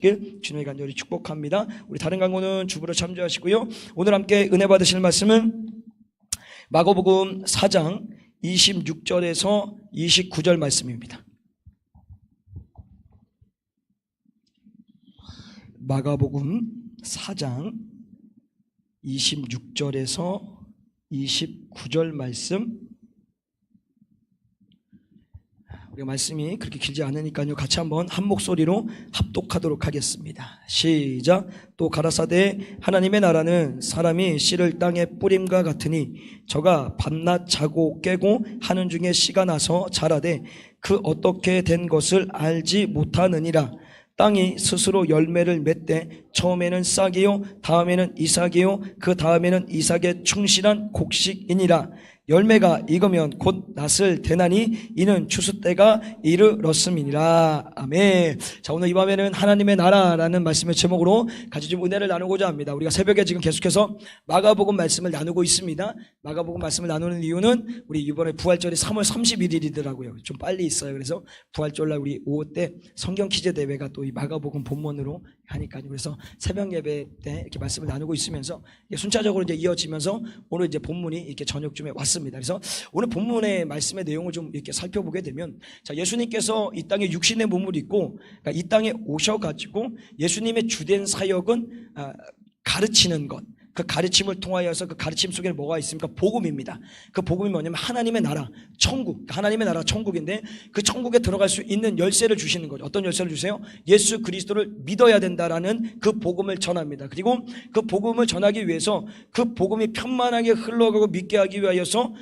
주님의 간절히 축복합니다. 우리 다른 강호는 주부로 참조하시고요. 오늘 함께 은혜 받으실 말씀은 마가복음 4장 26절에서 29절 말씀입니다. 마가복음 4장 26절에서 29절 말씀, 우리가 말씀이 그렇게 길지 않으니까요, 같이 한번 한 목소리로 합독하도록 하겠습니다. 시작. 또 가라사대 하나님의 나라는 사람이 씨를 땅에 뿌림과 같으니 저가 밤낮 자고 깨고 하는 중에 씨가 나서 자라되 그 어떻게 된 것을 알지 못하느니라. 땅이 스스로 열매를 맺되 처음에는 싹이요 다음에는 이삭이요 그 다음에는 이삭의 충실한 곡식이니라. 열매가 익으면 곧 낫을 대나니 이는 추수 때가 이르렀음이니라. 아멘. 자, 오늘 이 밤에는 하나님의 나라라는 말씀의 제목으로 같이 좀 은혜를 나누고자 합니다. 우리가 새벽에 지금 계속해서 마가복음 말씀을 나누고 있습니다. 마가복음 말씀을 나누는 이유는 우리 이번에 부활절이 3월 31일이더라고요. 좀 빨리 있어요. 그래서 부활절날 우리 오후 때 성경 퀴즈 대회가 또 이 마가복음 본문으로 하니까요. 그래서 새벽 예배 때 이렇게 말씀을 나누고 있으면서 순차적으로 이제 이어지면서 오늘 이제 본문이 이렇게 저녁쯤에 왔습니다. 그래서 오늘 본문의 말씀의 내용을 좀 이렇게 살펴보게 되면, 자, 예수님께서 이 땅에 육신의 몸을 입고 그러니까 이 땅에 오셔가지고 예수님의 주된 사역은 가르치는 것, 그 가르침을 통하여서 그 가르침 속에 뭐가 있습니까? 복음입니다. 그 복음이 뭐냐면 하나님의 나라, 천국, 하나님의 나라 천국인데 그 천국에 들어갈 수 있는 열쇠를 주시는 거죠. 어떤 열쇠를 주세요? 예수 그리스도를 믿어야 된다라는 그 복음을 전합니다. 그리고 그 복음을 전하기 위해서 그 복음이 편만하게 흘러가고 믿게 하기 위하여서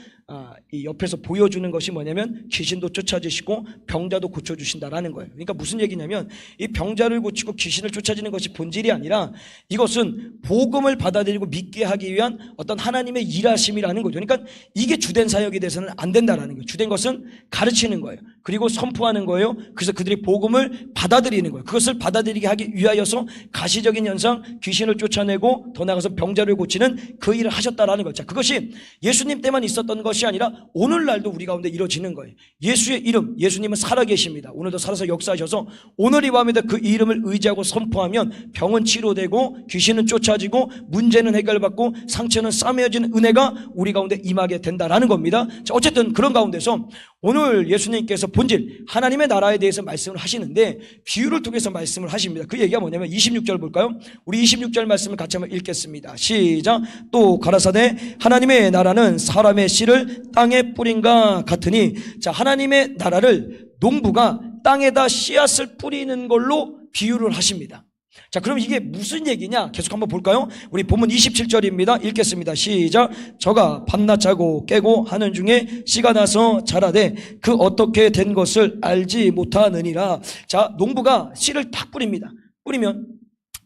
이 옆에서 보여주는 것이 뭐냐면 귀신도 쫓아주시고 병자도 고쳐주신다라는 거예요. 그러니까 무슨 얘기냐면 이 병자를 고치고 귀신을 쫓아주는 것이 본질이 아니라 이것은 복음을 받아들이고 믿게 하기 위한 어떤 하나님의 일하심이라는 거죠. 그러니까 이게 주된 사역이 돼서는 안 된다라는 거예요. 주된 것은 가르치는 거예요. 그리고 선포하는 거예요. 그래서 그들이 복음을 받아들이는 거예요. 그것을 받아들이게 하기 위하여서 가시적인 현상, 귀신을 쫓아내고 더 나아가서 병자를 고치는 그 일을 하셨다라는 거죠. 그것이 예수님 때만 있었던 것이 아니라 오늘날도 우리 가운데 이루어지는 거예요. 예수의 이름, 예수님은 살아계십니다. 오늘도 살아서 역사하셔서 오늘 이 밤에도 그 이름을 의지하고 선포하면 병은 치료되고 귀신은 쫓아지고 문제는 해결받고 상처는 싸매어지는 은혜가 우리 가운데 임하게 된다라는 겁니다. 자, 어쨌든 그런 가운데서 오늘 예수님께서 본질 하나님의 나라에 대해서 말씀을 하시는데 비유를 통해서 말씀을 하십니다. 그 얘기가 뭐냐면 26절 볼까요? 우리 26절 말씀을 같이 한번 읽겠습니다. 시작. 또 가라사대 하나님의 나라는 사람의 씨를 땅에 뿌린과 같으니, 자, 하나님의 나라를 농부가 땅에다 씨앗을 뿌리는 걸로 비유를 하십니다. 자, 그럼 이게 무슨 얘기냐? 계속 한번 볼까요? 우리 본문 27절입니다. 읽겠습니다. 시작. 저가 밤낮 자고 깨고 하는 중에 씨가 나서 자라되 그 어떻게 된 것을 알지 못하느니라. 자, 농부가 씨를 탁 뿌립니다. 뿌리면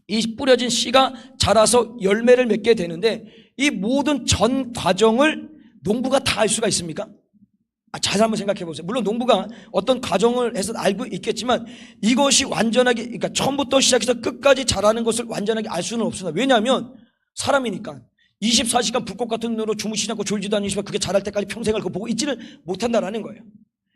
이 뿌려진 씨가 자라서 열매를 맺게 되는데 이 모든 전 과정을 농부가 다 알 수가 있습니까? 잘 한번 생각해 보세요. 물론 농부가 어떤 과정을 해서 알고 있겠지만 이것이 완전하게, 그러니까 처음부터 시작해서 끝까지 자라는 것을 완전하게 알 수는 없습니다. 왜냐하면 사람이니까 24시간 불꽃 같은 눈으로 주무시지 않고 졸지도 않으시면 그게 자랄 때까지 평생을 그거 보고 있지는 못한다라는 거예요.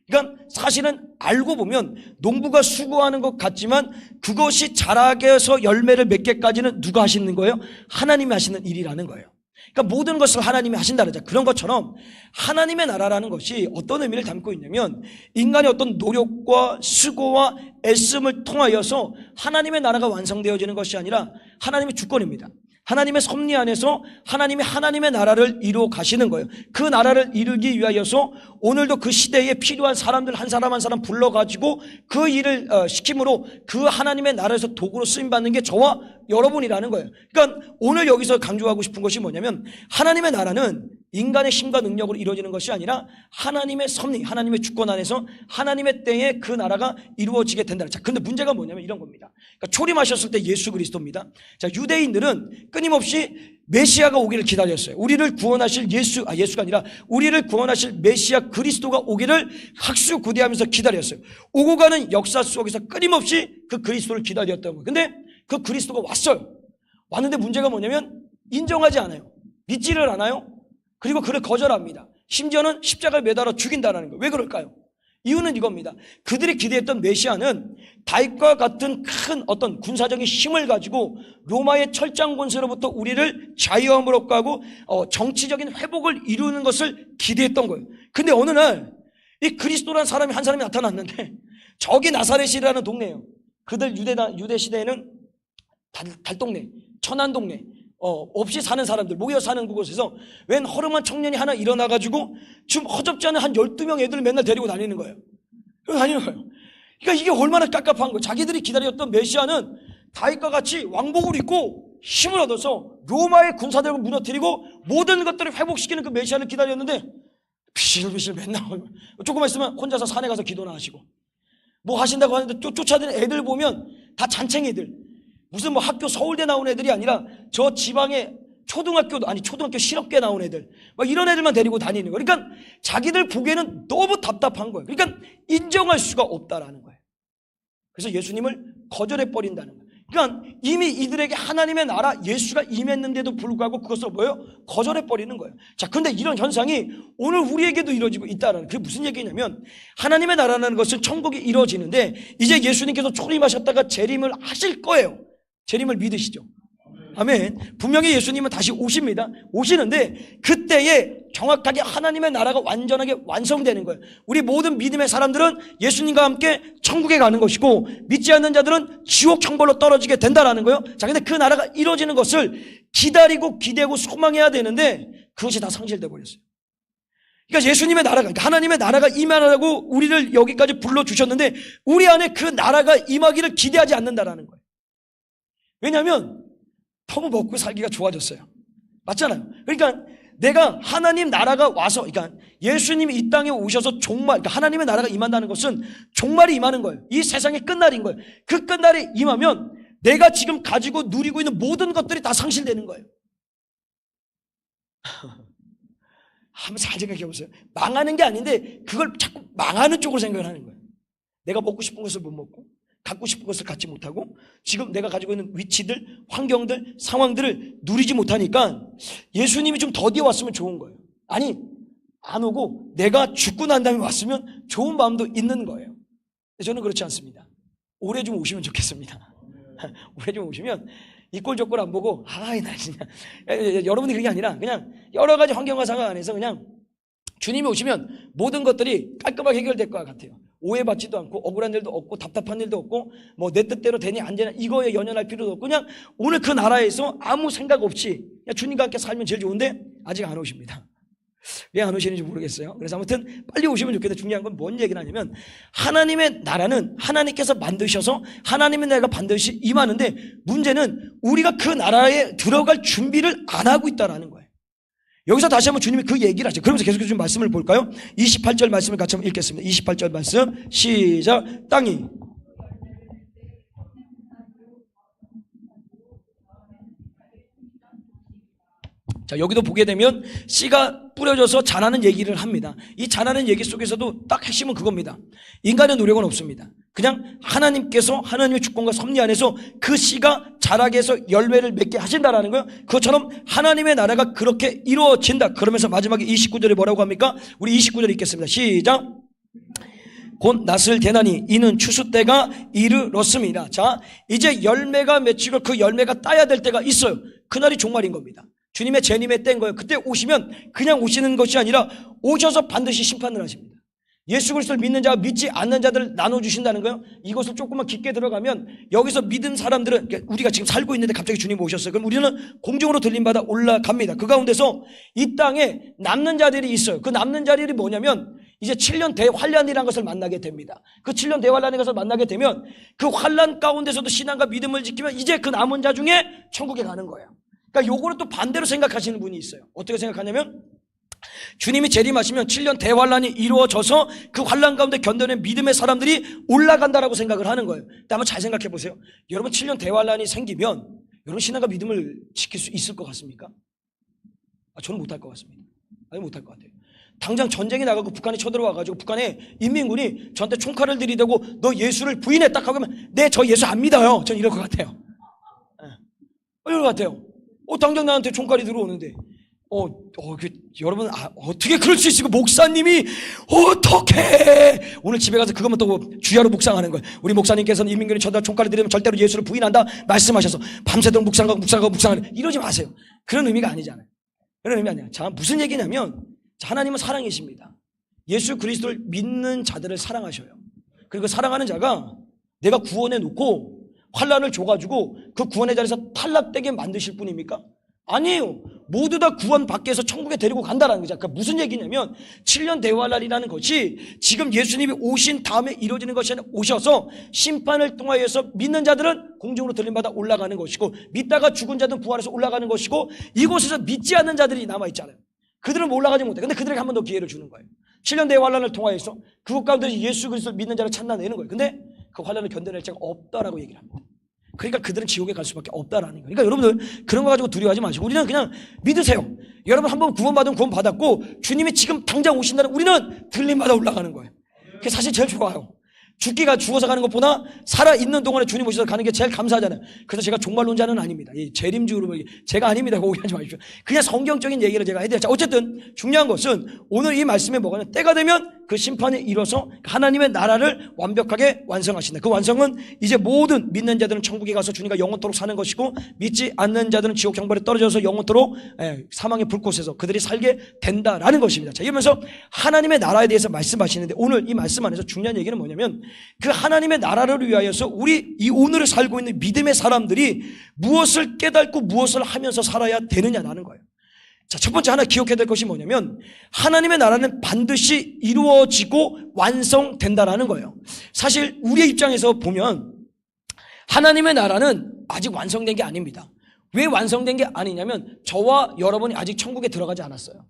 그러니까 사실은 알고 보면 농부가 수고하는 것 같지만 그것이 자라게 해서 열매를 맺게까지는 누가 하시는 거예요? 하나님이 하시는 일이라는 거예요. 그러니까 모든 것을 하나님이 하신다는 거죠. 그런 것처럼 하나님의 나라라는 것이 어떤 의미를 담고 있냐면 인간의 어떤 노력과 수고와 애씀을 통하여서 하나님의 나라가 완성되어지는 것이 아니라 하나님의 주권입니다. 하나님의 섭리 안에서 하나님이 하나님의 나라를 이루어 가시는 거예요. 그 나라를 이루기 위하여서 오늘도 그 시대에 필요한 사람들 한 사람 한 사람 불러가지고 그 일을 시킴으로 그 하나님의 나라에서 도구로 쓰임받는 게 저와 여러분이라는 거예요. 그러니까 오늘 여기서 강조하고 싶은 것이 뭐냐면 하나님의 나라는 인간의 힘과 능력으로 이루어지는 것이 아니라 하나님의 섭리, 하나님의 주권 안에서 하나님의 때에 그 나라가 이루어지게 된다. 자, 근데 문제가 뭐냐면 이런 겁니다. 그러니까 초림하셨을 때 예수 그리스도입니다. 자, 유대인들은 끊임없이 메시아가 오기를 기다렸어요. 우리를 구원하실 예수가 아니라 우리를 구원하실 메시아 그리스도가 오기를 학수고대하면서 기다렸어요. 오고 가는 역사 속에서 끊임없이 그 그리스도를 기다렸던 거예요. 근데 그 그리스도가 왔어요. 왔는데 문제가 뭐냐면 인정하지 않아요. 믿지를 않아요. 그리고 그를 거절합니다. 심지어는 십자가에 매달아 죽인다는 거예요. 왜 그럴까요? 이유는 이겁니다. 그들이 기대했던 메시아는 다윗과 같은 큰 어떤 군사적인 힘을 가지고 로마의 철장 권세로부터 우리를 자유함으로 가고 정치적인 회복을 이루는 것을 기대했던 거예요. 근데 어느 날 이 그리스도라는 사람이 한 사람이 나타났는데, 저기 나사렛이라는 동네예요. 그들 유대 시대에는 달동네, 천안동네, 없이 사는 사람들, 모여 사는 그곳에서 웬 허름한 청년이 하나 일어나가지고 지금 허접지 않은 한 12명 애들을 맨날 데리고 다니는 거예요. 그러니까 이게 얼마나 깝깝한 거예요. 자기들이 기다렸던 메시아는 다윗과 같이 왕복을 입고 힘을 얻어서 로마의 군사들을 무너뜨리고 모든 것들을 회복시키는 그 메시아를 기다렸는데, 비실비실 맨날 조금만 있으면 혼자서 산에 가서 기도나 하시고, 뭐 하신다고 하는데 쫓아다니는 애들 보면 다 잔챙이들, 무슨 뭐 학교 서울대 나온 애들이 아니라 저 지방의 초등학교 실업계 나온 애들, 막 이런 애들만 데리고 다니는 거예요. 그러니까 자기들 보기에는 너무 답답한 거예요. 그러니까 인정할 수가 없다라는 거예요. 그래서 예수님을 거절해 버린다는 거예요. 그러니까 이미 이들에게 하나님의 나라 예수가 임했는데도 불구하고 그것을 거절해 버리는 거예요. 자, 근데 이런 현상이 오늘 우리에게도 이루어지고 있다는, 그게 무슨 얘기냐면, 하나님의 나라라는 것은 천국이 이루어지는데 이제 예수님께서 초림하셨다가 재림을 하실 거예요. 재림을 믿으시죠? 아멘. 분명히 예수님은 다시 오시는데 그때에 정확하게 하나님의 나라가 완전하게 완성되는 거예요. 우리 모든 믿음의 사람들은 예수님과 함께 천국에 가는 것이고, 믿지 않는 자들은 지옥 형벌로 떨어지게 된다라는 거예요. 자, 근데 그 나라가 이루어지는 것을 기다리고 기대고 소망해야 되는데 그것이 다 상실돼 버렸어요. 그러니까 예수님의 나라가, 그러니까 하나님의 나라가 임하라고 우리를 여기까지 불러주셨는데 우리 안에 그 나라가 임하기를 기대하지 않는다라는 거예요. 왜냐하면 너무 먹고 살기가 좋아졌어요. 맞잖아요. 그러니까 내가 하나님 나라가 와서, 그러니까 예수님이 이 땅에 오셔서 종말, 그러니까 하나님의 나라가 임한다는 것은 종말이 임하는 거예요. 이 세상의 끝날인 거예요. 그 끝날이 임하면 내가 지금 가지고 누리고 있는 모든 것들이 다 상실되는 거예요. 한번 잘 생각해 보세요. 망하는 게 아닌데 그걸 자꾸 망하는 쪽으로 생각을 하는 거예요. 내가 먹고 싶은 것을 못 먹고, 갖고 싶은 것을 갖지 못하고, 지금 내가 가지고 있는 위치들, 환경들, 상황들을 누리지 못하니까 예수님이 좀 더디어 왔으면 좋은 거예요. 아니, 안 오고 내가 죽고 난 다음에 왔으면 좋은 마음도 있는 거예요. 근데 저는 그렇지 않습니다. 오래 좀 오시면 좋겠습니다. 오래 좀 오시면 이 꼴 저 꼴 안 보고, 나 진짜, 여러분이 그런 게 아니라 그냥 여러 가지 환경과 상황 안에서 그냥 주님이 오시면 모든 것들이 깔끔하게 해결될 것 같아요. 오해받지도 않고, 억울한 일도 없고, 답답한 일도 없고, 뭐 내 뜻대로 되니 안 되냐 이거에 연연할 필요도 없고, 그냥 오늘 그 나라에서 아무 생각 없이 그냥 주님과 함께 살면 제일 좋은데 아직 안 오십니다. 왜 안 오시는지 모르겠어요. 그래서 아무튼 빨리 오시면 좋겠는데, 중요한 건 뭔 얘기를 하냐면, 하나님의 나라는 하나님께서 만드셔서 하나님의 나라가 반드시 임하는데, 문제는 우리가 그 나라에 들어갈 준비를 안 하고 있다는 거예요. 여기서 다시 한번 주님이 그 얘기를 하죠. 그러면서 계속해서 좀 말씀을 볼까요? 28절 말씀을 같이 한번 읽겠습니다. 28절 말씀 시작. 땅이 자, 여기도 보게 되면 씨가 뿌려져서 자라는 얘기를 합니다. 이 자라는 얘기 속에서도 딱 핵심은 그겁니다. 인간의 노력은 없습니다. 그냥 하나님께서 하나님의 주권과 섭리 안에서 그 씨가 자라게 해서 열매를 맺게 하신다라는 거예요. 그것처럼 하나님의 나라가 그렇게 이루어진다. 그러면서 마지막에 29절에 뭐라고 합니까? 우리 29절 읽겠습니다. 시작. 곧 낫을 대나니 이는 추수 때가 이르렀습니다. 자, 이제 열매가 맺히고 그 열매가 따야 될 때가 있어요. 그날이 종말인 겁니다. 주님의 재림의 때인 거예요. 그때 오시면 그냥 오시는 것이 아니라 오셔서 반드시 심판을 하십니다. 예수 그리스도를 믿는 자와 믿지 않는 자들을 나눠주신다는 거예요. 이것을 조금만 깊게 들어가면, 여기서 믿은 사람들은, 우리가 지금 살고 있는데 갑자기 주님 오셨어요. 그럼 우리는 공중으로 들림받아 올라갑니다. 그 가운데서 이 땅에 남는 자들이 있어요. 그 남는 자들이 뭐냐면 이제 7년 대환란이라는 것을 만나게 됩니다. 그 7년 대환란이라는 것을 만나게 되면 그 환란 가운데서도 신앙과 믿음을 지키면 이제 그 남은 자 중에 천국에 가는 거예요. 그러니까 요거는 또 반대로 생각하시는 분이 있어요. 어떻게 생각하냐면, 주님이 재림하시면 7년 대환란이 이루어져서 그 환란 가운데 견뎌낸 믿음의 사람들이 올라간다라고 생각을 하는 거예요. 근데 한번 잘 생각해 보세요. 여러분, 7년 대환란이 생기면 여러분 신앙과 믿음을 지킬 수 있을 것 같습니까? 저는 못할 것 같습니다. 아니, 못할 것 같아요. 당장 전쟁이 나가고 북한이 쳐들어와가지고 북한의 인민군이 저한테 총칼을 들이대고 너 예수를 부인해 딱 하고 하면, 네, 저 예수 안 믿어요. 전 이럴 것 같아요. 이럴 것 같아요. 당장 나한테 총칼이 들어오는데, 여러분, 어떻게 그럴 수 있을까? 목사님이, 어떻게! 오늘 집에 가서 그것만 또 주야로 묵상하는 거예요. 우리 목사님께서는 이민경이 저다 총칼을 들이면 절대로 예수를 부인한다 말씀하셔서 밤새도록 묵상하는, 이러지 마세요. 그런 의미가 아니잖아요. 그런 의미 아니야. 자, 무슨 얘기냐면, 하나님은 사랑이십니다. 예수 그리스도를 믿는 자들을 사랑하셔요. 그리고 사랑하는 자가 내가 구원해 놓고 환난을 줘가지고 그 구원의 자리에서 탈락되게 만드실 분입니까? 아니에요. 모두 다 구원 받게 해서 천국에 데리고 간다는 거죠. 그러니까 무슨 얘기냐면 7년 대환란이라는 것이 지금 예수님이 오신 다음에 이루어지는 것이 아니라 오셔서 심판을 통하여서 믿는 자들은 공중으로 들림받아 올라가는 것이고 믿다가 죽은 자들은 부활해서 올라가는 것이고 이곳에서 믿지 않는 자들이 남아있잖아요. 그들은 올라가지 못해. 근데 그들에게 한 번 더 기회를 주는 거예요. 7년 대환란을 통하여서 그것 가운데 예수 그리스도를 믿는 자를 찾아내는 거예요. 근데 그 환란을 견뎌낼 자가 없다라고 얘기를 합니다. 그러니까 그들은 지옥에 갈 수밖에 없다라는 거예요. 그러니까 여러분들 그런 거 가지고 두려워하지 마시고 우리는 그냥 믿으세요. 여러분 한번 구원받으면 구원 받았고 주님이 지금 당장 오신다는 우리는 들림마다 올라가는 거예요. 그게 사실 제일 좋아요. 죽어서 가는 것보다 살아있는 동안에 주님 오셔서 가는 게 제일 감사하잖아요. 그래서 제가 종말론자는 아닙니다. 이 재림주로 제가 아닙니다. 오해하지 마십시오. 그냥 성경적인 얘기를 제가 해야 돼요. 자, 어쨌든 중요한 것은 오늘 이 말씀에 뭐가냐, 때가 되면 그 심판이 이뤄서 하나님의 나라를 완벽하게 완성하신다. 그 완성은 이제 모든 믿는 자들은 천국에 가서 주님과 영원토록 사는 것이고 믿지 않는 자들은 지옥 형벌에 떨어져서 영원토록 사망의 불꽃에서 그들이 살게 된다라는 것입니다. 자, 이러면서 하나님의 나라에 대해서 말씀하시는데 오늘 이 말씀 안에서 중요한 얘기는 뭐냐면 그 하나님의 나라를 위하여서 우리 이 오늘을 살고 있는 믿음의 사람들이 무엇을 깨닫고 무엇을 하면서 살아야 되느냐라는 거예요. 자, 첫 번째 하나 기억해야 될 것이 뭐냐면 하나님의 나라는 반드시 이루어지고 완성된다라는 거예요. 사실 우리의 입장에서 보면 하나님의 나라는 아직 완성된 게 아닙니다. 왜 완성된 게 아니냐면 저와 여러분이 아직 천국에 들어가지 않았어요.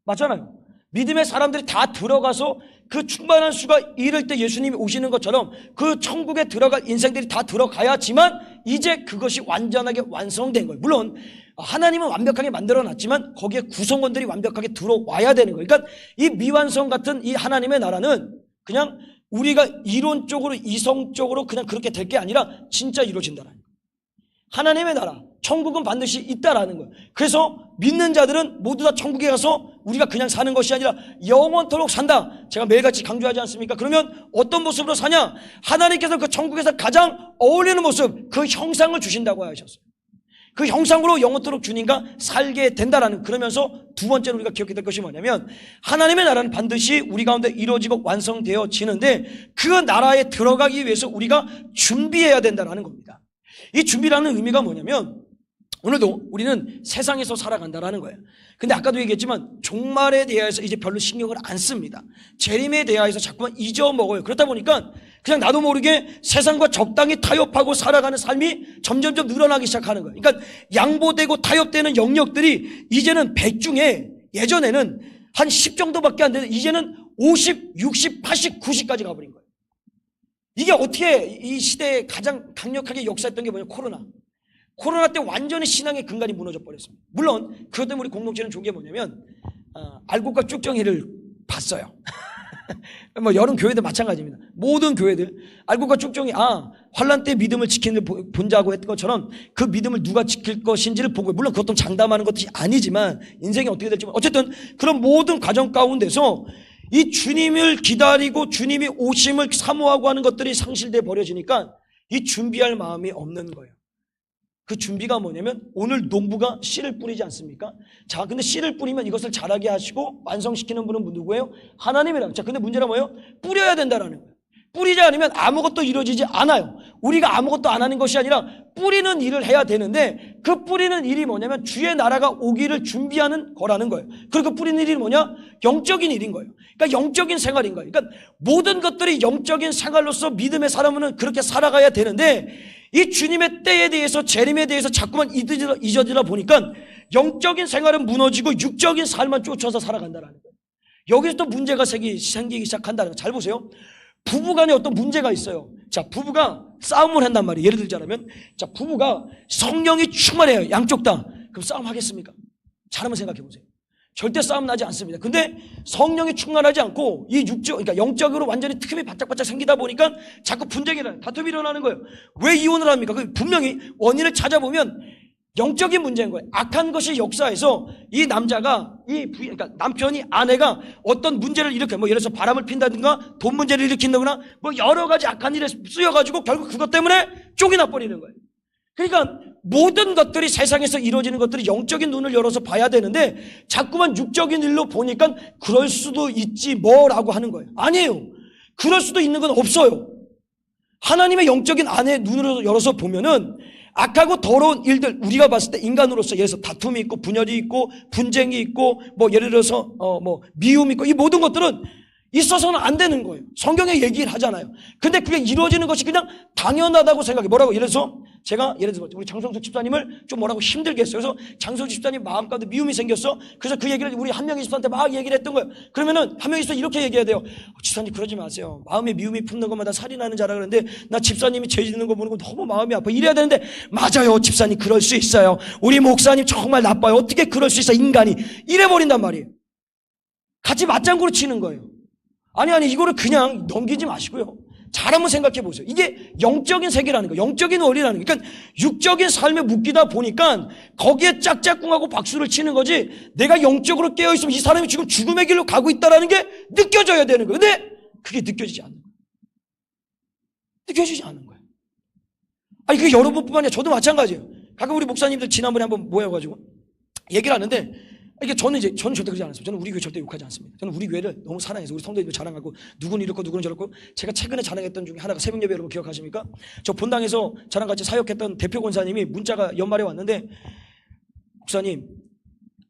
맞잖아요. 믿음의 사람들이 다 들어가서 그 충만한 수가 이를 때 예수님이 오시는 것처럼 그 천국에 들어갈 인생들이 다 들어가야지만 이제 그것이 완전하게 완성된 거예요. 물론 하나님은 완벽하게 만들어놨지만 거기에 구성원들이 완벽하게 들어와야 되는 거예요. 그러니까 이 미완성 같은 이 하나님의 나라는 그냥 우리가 이론적으로 이성적으로 그냥 그렇게 될 게 아니라 진짜 이루어진다는 거예요. 하나님의 나라, 천국은 반드시 있다라는 거예요. 그래서 믿는 자들은 모두 다 천국에 가서 우리가 그냥 사는 것이 아니라 영원토록 산다. 제가 매일같이 강조하지 않습니까? 그러면 어떤 모습으로 사냐? 하나님께서 그 천국에서 가장 어울리는 모습, 그 형상을 주신다고 하셨어요. 그 형상으로 영원토록 주님과 살게 된다라는, 그러면서 두 번째로 우리가 기억해야 될 것이 뭐냐면 하나님의 나라는 반드시 우리 가운데 이루어지고 완성되어지는데 그 나라에 들어가기 위해서 우리가 준비해야 된다라는 겁니다. 이 준비라는 의미가 뭐냐면 오늘도 우리는 세상에서 살아간다라는 거예요. 근데 아까도 얘기했지만 종말에 대해서 이제 별로 신경을 안 씁니다. 재림에 대해서 자꾸만 잊어먹어요. 그렇다 보니까 그냥 나도 모르게 세상과 적당히 타협하고 살아가는 삶이 점점점 늘어나기 시작하는 거예요. 그러니까 양보되고 타협되는 영역들이 이제는 100 중에 예전에는 한 10 정도밖에 안 되는데 이제는 50, 60, 80, 90까지 가버린 거예요. 이게 어떻게 이 시대에 가장 강력하게 역사했던 게 뭐냐면 코로나 때 완전히 신앙의 근간이 무너져 버렸습니다. 물론 그것 때문에 우리 공동체는 좋은 게 뭐냐면 알곡과 쭉정이를 봤어요. 뭐 여름 교회들 마찬가지입니다. 모든 교회들 알곡과 쭉정이 환란 때 믿음을 지키는 본자고 했던 것처럼 그 믿음을 누가 지킬 것인지를 보고, 물론 그것도 장담하는 것이 아니지만 인생이 어떻게 될지 어쨌든 그런 모든 과정 가운데서 이 주님을 기다리고 주님이 오심을 사모하고 하는 것들이 상실돼 버려지니까 이 준비할 마음이 없는 거예요. 그 준비가 뭐냐면 오늘 농부가 씨를 뿌리지 않습니까? 자, 근데 씨를 뿌리면 이것을 자라게 하시고 완성시키는 분은 누구예요? 하나님이라고. 자, 근데 문제는 뭐예요? 뿌려야 된다라는 거예요. 뿌리지 않으면 아무것도 이루어지지 않아요. 우리가 아무것도 안 하는 것이 아니라 뿌리는 일을 해야 되는데 그 뿌리는 일이 뭐냐면 주의 나라가 오기를 준비하는 거라는 거예요. 그리고 그 뿌리는 일이 뭐냐? 영적인 일인 거예요. 그러니까 영적인 생활인 거예요. 그러니까 모든 것들이 영적인 생활로서 믿음의 사람은 그렇게 살아가야 되는데 이 주님의 때에 대해서 재림에 대해서 자꾸만 잊어지다 보니까 영적인 생활은 무너지고 육적인 삶만 쫓아서 살아간다는 거예요. 여기서 또 문제가 생기기 시작한다는 거예요. 잘 보세요. 부부간에 어떤 문제가 있어요. 자, 부부가 싸움을 한단 말이에요. 예를 들자면, 자, 부부가 성령이 충만해요. 양쪽 다. 그럼 싸움하겠습니까? 잘 한번 생각해 보세요. 절대 싸움 나지 않습니다. 근데 성령이 충만하지 않고 이 그러니까 영적으로 완전히 틈이 바짝바짝 생기다 보니까 자꾸 분쟁이 일어나요. 다툼이 일어나는 거예요. 왜 이혼을 합니까? 분명히 원인을 찾아보면 영적인 문제인 거예요. 악한 것이 역사에서 이 남자가 그러니까 남편이 아내가 어떤 문제를 일으켜 뭐 예를 들어서 바람을 핀다든가 돈 문제를 일으킨다거나 뭐 여러 가지 악한 일에 쓰여가지고 결국 그것 때문에 쫓겨나 버리는 거예요. 그러니까 모든 것들이 세상에서 이루어지는 것들이 영적인 눈을 열어서 봐야 되는데 자꾸만 육적인 일로 보니까 그럴 수도 있지 뭐라고 하는 거예요. 아니에요. 그럴 수도 있는 건 없어요. 하나님의 영적인 안의 눈으로 열어서 보면은 악하고 더러운 일들, 우리가 봤을 때 인간으로서 예를 들어서 다툼이 있고 분열이 있고 분쟁이 있고 뭐 예를 들어서 미움이 있고 이 모든 것들은 있어서는 안 되는 거예요. 성경에 얘기를 하잖아요. 근데 그게 이루어지는 것이 그냥 당연하다고 생각해. 뭐라고? 예를 들어서 제가 예를 들어서 우리 장성수 집사님을 좀 뭐라고 힘들게 했어요. 그래서 장성수 집사님 마음 가운데 미움이 생겼어. 그래서 그 얘기를 우리 한명희 집사한테 막 얘기를 했던 거예요. 그러면은 한명희 집사 이렇게 얘기해야 돼요. 집사님 그러지 마세요. 마음에 미움이 품는 것마다 살이 나는 자라 그러는데 나 집사님이 죄 짓는 거 보는 거 너무 마음이 아파. 이래야 되는데 맞아요. 집사님 그럴 수 있어요. 우리 목사님 정말 나빠요. 어떻게 그럴 수 있어 인간이. 이래버린단 말이에요. 같이 맞장구로 치는 거예요. 아니 이거를 그냥 넘기지 마시고요. 잘 한번 생각해 보세요. 이게 영적인 세계라는 거예요. 영적인 원리라는 거예요. 그러니까 육적인 삶에 묶이다 보니까 거기에 짝짝꿍하고 박수를 치는 거지 내가 영적으로 깨어있으면 이 사람이 지금 죽음의 길로 가고 있다는 게 느껴져야 되는 거예요. 근데 그게 느껴지지 않는 거예요. 느껴지지 않는 거예요. 아니 그게 여러분뿐만 아니라 저도 마찬가지예요. 가끔 우리 목사님들 지난번에 한번 모여가지고 얘기를 하는데 이게 저는 절대 그러지 않았어요. 저는 우리 교회 절대 욕하지 않습니다. 저는 우리 교회를 너무 사랑해서 우리 성도님들 자랑하고 누구는 이렇고 누구는 저렇고 제가 최근에 자랑했던 중에 하나가 새벽예배 여러분 기억하십니까? 저 본당에서 저랑 같이 사역했던 대표 권사님이 문자가 연말에 왔는데 목사님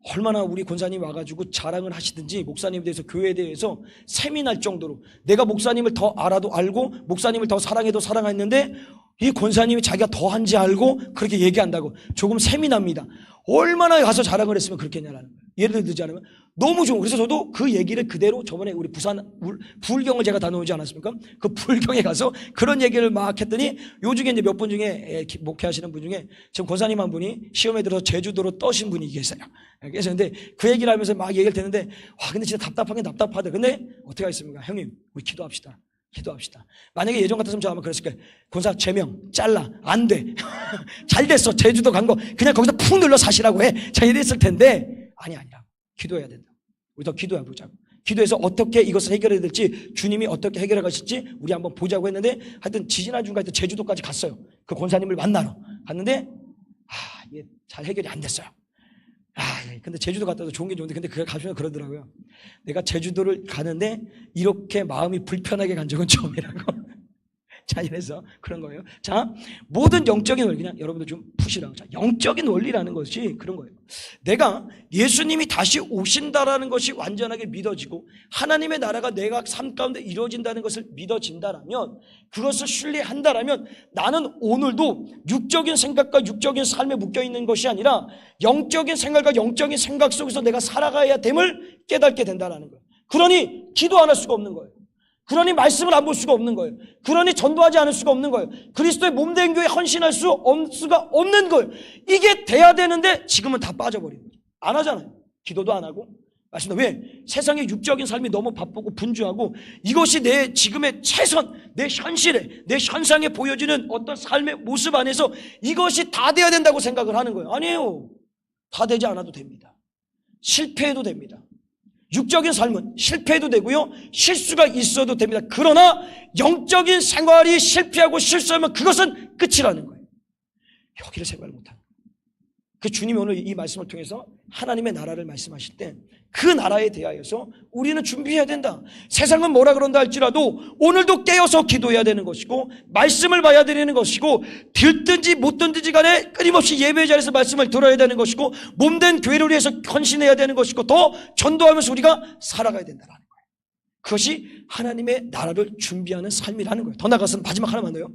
얼마나 우리 권사님 와가지고 자랑을 하시든지 목사님에 대해서 교회에 대해서 셈이 날 정도로 내가 목사님을 더 알아도 알고 목사님을 더 사랑해도 사랑했는데 이 권사님이 자기가 더한지 알고 그렇게 얘기한다고 조금 셈이 납니다. 얼마나 가서 자랑을 했으면 그렇게 했냐라는 거예요. 예를 들지 않으면 너무 좋은. 그래서 저도 그 얘기를 그대로 저번에 우리 부산 불경을 제가 다녀오지 않았습니까? 그 불경에 가서 그런 얘기를 막 했더니 요 중에 이제 몇 분 중에 목회하시는 분 중에 지금 권사님 한 분이 시험에 들어서 제주도로 떠신 분이 계세요. 계셨는데 그 얘기를 하면서 막 얘기를 듣는데 와 근데 진짜 답답하다. 근데 어떻게 하겠습니까? 형님 우리 기도합시다. 만약에 예전 같았으면 저 아마 그랬을 거예요. 권사 제명 잘라 안 돼. 잘 됐어. 제주도 간 거 그냥 거기서 푹 눌러 사시라고 해. 자 이랬을 텐데 아니라 기도해야 된다. 우리 더 기도해 보자고. 기도해서 어떻게 이것을 해결해야 될지 주님이 어떻게 해결해 가실지 우리 한번 보자고 했는데 하여튼 지지난주가 하여튼 제주도까지 갔어요. 그 권사님을 만나러 갔는데 이게 잘 해결이 안 됐어요. 근데 제주도 갔다도 좋은 게 좋은데 근데 그가 가시면 그러더라고요. 내가 제주도를 가는데 이렇게 마음이 불편하게 간 적은 처음이라고. 자, 이래서 그런 거예요. 자, 모든 영적인 원리 그냥 여러분들 좀 푸시라고. 자, 영적인 원리라는 것이 그런 거예요. 내가 예수님이 다시 오신다라는 것이 완전하게 믿어지고 하나님의 나라가 내가 삶 가운데 이루어진다는 것을 믿어진다라면 그것을 신뢰한다라면 나는 오늘도 육적인 생각과 육적인 삶에 묶여있는 것이 아니라 영적인 생각과 영적인 생각 속에서 내가 살아가야 됨을 깨닫게 된다는 거예요. 그러니 기도 안 할 수가 없는 거예요. 그러니 말씀을 안 볼 수가 없는 거예요. 그러니 전도하지 않을 수가 없는 거예요. 그리스도의 몸된 교회에 헌신할 수가 없는 거예요. 이게 돼야 되는데 지금은 다 빠져버리는 거예요. 안 하잖아요. 기도도 안 하고. 아시나 왜? 세상의 육적인 삶이 너무 바쁘고 분주하고 이것이 내 지금의 최선, 내 현실에, 내 현상에 보여지는 어떤 삶의 모습 안에서 이것이 다 돼야 된다고 생각을 하는 거예요. 아니에요. 다 되지 않아도 됩니다. 실패해도 됩니다. 육적인 삶은 실패해도 되고요. 실수가 있어도 됩니다. 그러나 영적인 생활이 실패하고 실수하면 그것은 끝이라는 거예요. 여기를 생각을 못하는 거예요. 그 주님이 오늘 이 말씀을 통해서 하나님의 나라를 말씀하실 때 그 나라에 대하여서 우리는 준비해야 된다. 세상은 뭐라 그런다 할지라도 오늘도 깨어서 기도해야 되는 것이고 말씀을 봐야 되는 것이고 들든지 못 듣든지 간에 끊임없이 예배 자리에서 말씀을 들어야 되는 것이고 몸된 교회를 위해서 헌신해야 되는 것이고 더 전도하면서 우리가 살아가야 된다는 거예요. 그것이 하나님의 나라를 준비하는 삶이라는 거예요. 더 나아가서 마지막 하나만 더요.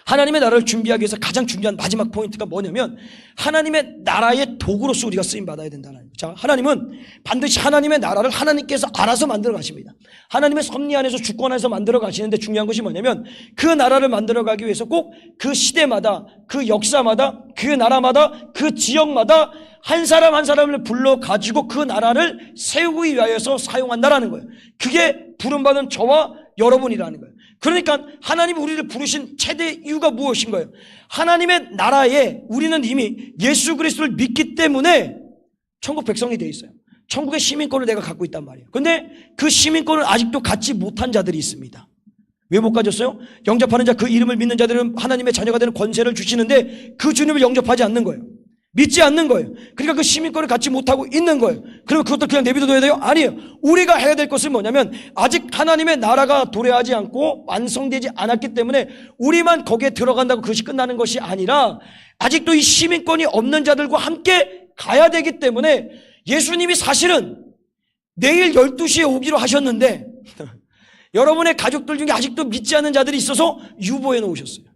하나님의 나라를 준비하기 위해서 가장 중요한 마지막 포인트가 뭐냐면 하나님의 나라의 도구로서 우리가 쓰임받아야 된다는 거예요. 자, 하나님은 반드시 하나님의 나라를 하나님께서 알아서 만들어 가십니다. 하나님의 섭리 안에서 주권 안에서 만들어 가시는데 중요한 것이 뭐냐면 그 나라를 만들어 가기 위해서 꼭 그 시대마다 그 역사마다 그 나라마다 그 지역마다 한 사람 한 사람을 불러가지고 그 나라를 세우기 위하여서 사용한다라는 거예요. 그게 부름받은 저와 여러분이라는 거예요. 그러니까 하나님이 우리를 부르신 최대 이유가 무엇인가요? 하나님의 나라에 우리는 이미 예수 그리스도를 믿기 때문에 천국 백성이 되어 있어요. 천국의 시민권을 내가 갖고 있단 말이에요. 근데 그 시민권을 아직도 갖지 못한 자들이 있습니다. 왜 못 가졌어요? 영접하는 자, 그 이름을 믿는 자들은 하나님의 자녀가 되는 권세를 주시는데 그 주님을 영접하지 않는 거예요. 믿지 않는 거예요. 그러니까 그 시민권을 갖지 못하고 있는 거예요. 그러면 그것도 그냥 내비둬야 돼요? 아니에요. 우리가 해야 될 것은 뭐냐면 아직 하나님의 나라가 도래하지 않고 완성되지 않았기 때문에 우리만 거기에 들어간다고 그것이 끝나는 것이 아니라 아직도 이 시민권이 없는 자들과 함께 가야 되기 때문에 예수님이 사실은 내일 12시에 오기로 하셨는데 여러분의 가족들 중에 아직도 믿지 않는 자들이 있어서 유보해 놓으셨어요.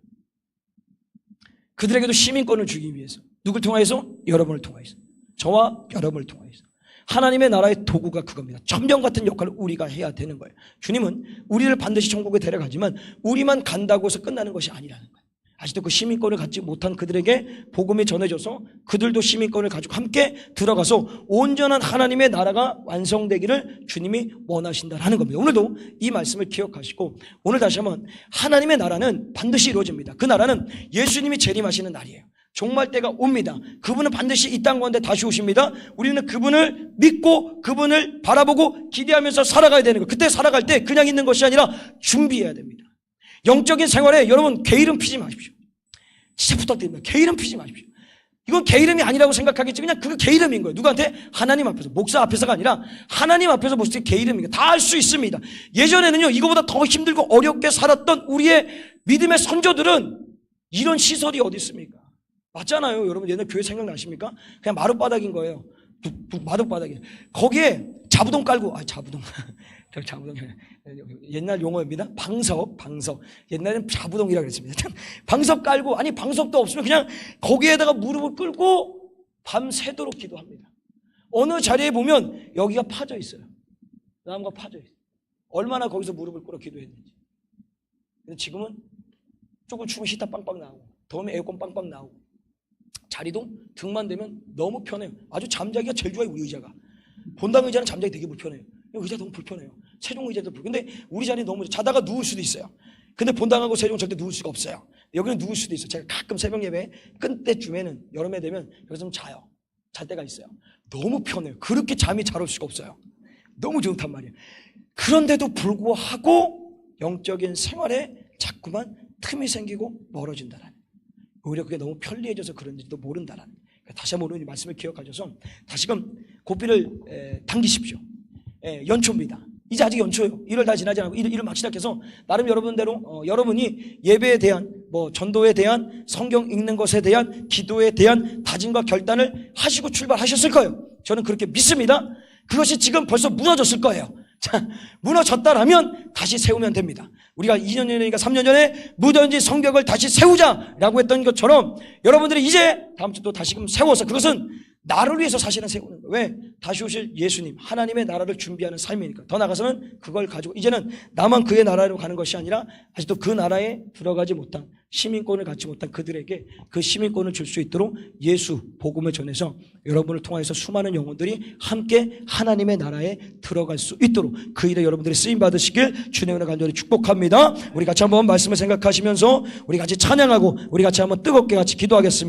그들에게도 시민권을 주기 위해서. 누굴 통하여서? 여러분을 통하여서. 저와 여러분을 통하여서. 하나님의 나라의 도구가 그겁니다. 천병 같은 역할을 우리가 해야 되는 거예요. 주님은 우리를 반드시 천국에 데려가지만 우리만 간다고 해서 끝나는 것이 아니라는 거예요. 아직도 그 시민권을 갖지 못한 그들에게 복음이 전해져서 그들도 시민권을 가지고 함께 들어가서 온전한 하나님의 나라가 완성되기를 주님이 원하신다는 겁니다. 오늘도 이 말씀을 기억하시고 오늘 다시 한번 하나님의 나라는 반드시 이루어집니다. 그 나라는 예수님이 재림하시는 날이에요. 종말 때가 옵니다. 그분은 반드시 이 땅 가운데 다시 오십니다. 우리는 그분을 믿고 그분을 바라보고 기대하면서 살아가야 되는 거예요. 그때 살아갈 때 그냥 있는 것이 아니라 준비해야 됩니다. 영적인 생활에 여러분 게으름 피지 마십시오. 진짜 부탁드립니다. 게으름 피지 마십시오. 이건 게으름이 아니라고 생각하겠지. 그냥 그거 게으름인 거예요. 누구한테? 하나님 앞에서. 목사 앞에서가 아니라 하나님 앞에서 무슨 게으름인 거예요. 다 할 수 있습니다. 예전에는요 이거보다 더 힘들고 어렵게 살았던 우리의 믿음의 선조들은 이런 시설이 어디 있습니까? 맞잖아요. 여러분 옛날 교회 생각나십니까? 그냥 마룻바닥인 거예요. 마룻바닥이에요. 거기에 자부동 깔고 자부동 자부동 옛날 용어입니다. 방석. 옛날에는 자부동이라고 그랬습니다. 방석 깔고 아니 방석도 없으면 그냥 거기에다가 무릎을 꿇고 밤새도록 기도합니다. 어느 자리에 보면 여기가 파져 있어요. 나무가 파져 있어요. 얼마나 거기서 무릎을 꿇어 기도했는지. 근데 지금은 조금 추우면 히터 빵빵 나오고 더우면 에어컨 빵빵 나오고 자리도 등만 대면 너무 편해요. 아주 잠자기가 제일 좋아요. 우리 의자가. 본당 의자는 잠자기 되게 불편해요. 의자 너무 불편해요. 세종 의자도 불편해요. 근데 우리 자리는 너무 자다가 누울 수도 있어요. 근데 본당하고 세종은 절대 누울 수가 없어요. 여기는 누울 수도 있어요. 제가 가끔 새벽 예배 끝 때쯤에는 여름에 되면 여기서 좀 자요. 잘 때가 있어요. 너무 편해요. 그렇게 잠이 잘 올 수가 없어요. 너무 좋단 말이에요. 그런데도 불구하고 영적인 생활에 자꾸만 틈이 생기고 멀어진다는 오히려 그게 너무 편리해져서 그런지도 모른다는 다시 한번 오늘 이 말씀을 기억하셔서 다시금 고삐를 당기십시오. 연초입니다. 이제 아직 연초예요. 1월 다 지나지 않고 1월 막 시작해서 나름 여러분대로 여러분이 예배에 대한 전도에 대한 성경 읽는 것에 대한 기도에 대한 다짐과 결단을 하시고 출발하셨을 거예요. 저는 그렇게 믿습니다. 그것이 지금 벌써 무너졌을 거예요. 자, 무너졌다라면 다시 세우면 됩니다. 우리가 2년 전이니까 3년 전에 무너진 성벽을 다시 세우자라고 했던 것처럼 여러분들이 이제 다음 주 또 다시금 세워서 그것은 나를 위해서 사실은 세우는 거예요. 왜? 다시 오실 예수님, 하나님의 나라를 준비하는 삶이니까. 더 나아가서는 그걸 가지고 이제는 나만 그의 나라로 가는 것이 아니라 아직도 그 나라에 들어가지 못한 시민권을 갖지 못한 그들에게 그 시민권을 줄 수 있도록 예수 복음을 전해서 여러분을 통해서 수많은 영혼들이 함께 하나님의 나라에 들어갈 수 있도록 그 일에 여러분들이 쓰임 받으시길 주님의 간절히 축복합니다. 우리 같이 한번 말씀을 생각하시면서 우리 같이 찬양하고 우리 같이 한번 뜨겁게 같이 기도하겠습니다.